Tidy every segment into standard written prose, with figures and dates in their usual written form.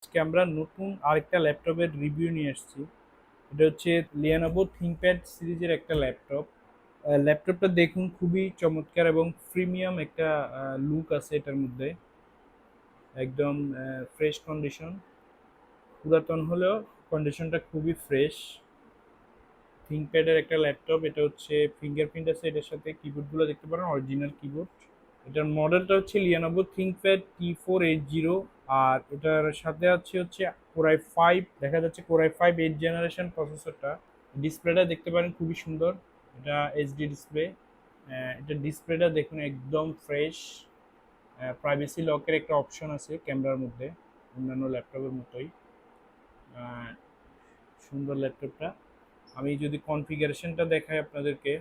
আজকে আমরা নতুন আরেকটা ল্যাপটপের রিভিউ নিয়ে এসেছি। এটা হচ্ছে লিয়ানোভো থিংকপ্যাড সিরিজের একটা ল্যাপটপ। ল্যাপটপটা দেখুন, খুবই চমৎকার এবং প্রিমিয়াম একটা লুক আছে এটার মধ্যে। একদম ফ্রেশ কন্ডিশন, পুরাতন হলেও কন্ডিশনটা খুবই ফ্রেশ। থিংকপ্যাডের একটা ল্যাপটপ, এটা হচ্ছে ফিঙ্গারপ্রিন্ট আছে এটার সাথে, কিবোর্ডগুলো দেখতে পারেন অরিজিনাল কিবোর্ড। এটার মডেলটা হচ্ছে লিয়ানোভো থিংকপ্যাড T480। আর এটার সাথে হচ্ছে কোরাই ফাইভ, দেখা যাচ্ছে কোরাই ফাইভ 8 জেনারেশন প্রসেসরটা। ডিসপ্লেটা দেখতে পারেন খুবই সুন্দর, এটা এইচডি ডিসপ্লে। এটা ডিসপ্লেটা দেখুন একদম ফ্রেশ। প্রাইভেসি লকের একটা অপশন আছে ক্যামেরার মধ্যে, অন্যান্য ল্যাপটপের মতোই। আহ, সুন্দর ল্যাপটপটা। আমি যদি কনফিগারেশনটা দেখাই আপনাদেরকে,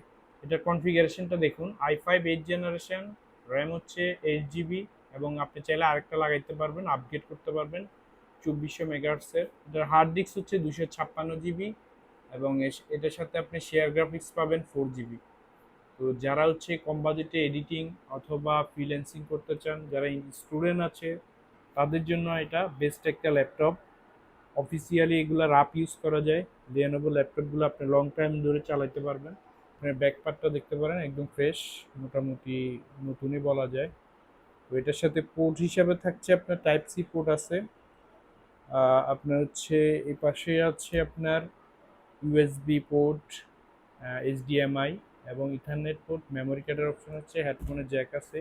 এটার কনফিগারেশনটা দেখুন, i5 8 জেনারেশন, র্যাম হচ্ছে 8 জিবি, এবং আপনি চাইলে আরেকটা লাগাইতে পারবেন, আপগ্রেড করতে পারবেন 2400 মেগাহার্টসের। এটার হার্ড ডিস্ক হচ্ছে 256 জিবি, এবং এটার সাথে আপনি শেয়ার গ্রাফিক্স পাবেন 4 জিবি। তো যারা হচ্ছে কম বাজেটে এডিটিং অথবা ফ্রিল্যান্সিং করতে চান, যারা স্টুডেন্ট আছে, তাদের জন্য এটা বেস্ট একটা ল্যাপটপ। অফিসিয়ালি এগুলো রাফ ইউজ করা যায়। লিনোভো ল্যাপটপগুলো আপনি লং টাইম ধরে চালাতে পারবেন। আপনার ব্যাকপার্টটা দেখতে পারেন একদম ফ্রেশ, মোটামুটি নতুনই বলা যায়। তো এটার সাথে পোর্ট হিসাবে থাকছে আপনার টাইপ সি পোর্ট আছে। আপনার হচ্ছে এই পাশে আছে আপনার ইউএসবি পোর্ট, এইচডিএমআই এবং ইথারনেট পোর্ট, মেমোরি কার্ডের অপশন আছে, হেডফোনের জ্যাক আছে।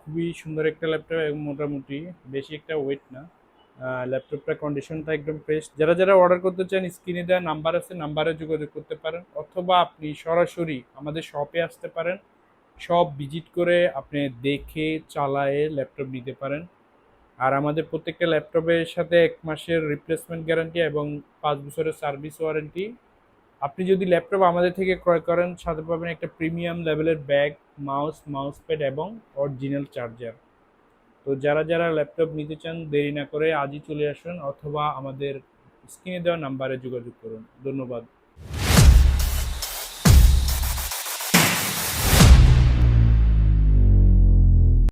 খুবই সুন্দর একটা ল্যাপটপ এবং মোটামুটি বেশি একটা ওয়েট না। ল্যাপটপটার কন্ডিশনটা একদম ফ্রেশ। যারা যারা অর্ডার করতে চান, স্ক্রিনে দেওয়া নাম্বার আছে, নাম্বারে যোগাযোগ করতে পারেন, অথবা আপনি সরাসরি আমাদের শপে আসতে পারেন। সব ভিজিট করে আপনি দেখে চালায়ে ল্যাপটপ নিতে পারেন। আর আমাদের প্রত্যেকটা ল্যাপটপের সাথে 1 মাসের রিপ্লেসমেন্ট গ্যারান্টি এবং 5 বছরের সার্ভিস ওয়ারেন্টি। আপনি যদি ল্যাপটপ আমাদের থেকে ক্রয় করেন, সাথে পাবেন একটা প্রিমিয়াম লেভেলের ব্যাগ, মাউস প্যাড এবং অরিজিনাল চার্জার। তো যারা যারা ল্যাপটপ নিতে চান, দেরি না করে আজই চলে আসুন, অথবা আমাদের স্ক্রিনে দেওয়া নাম্বারে যোগাযোগ করুন। ধন্যবাদ।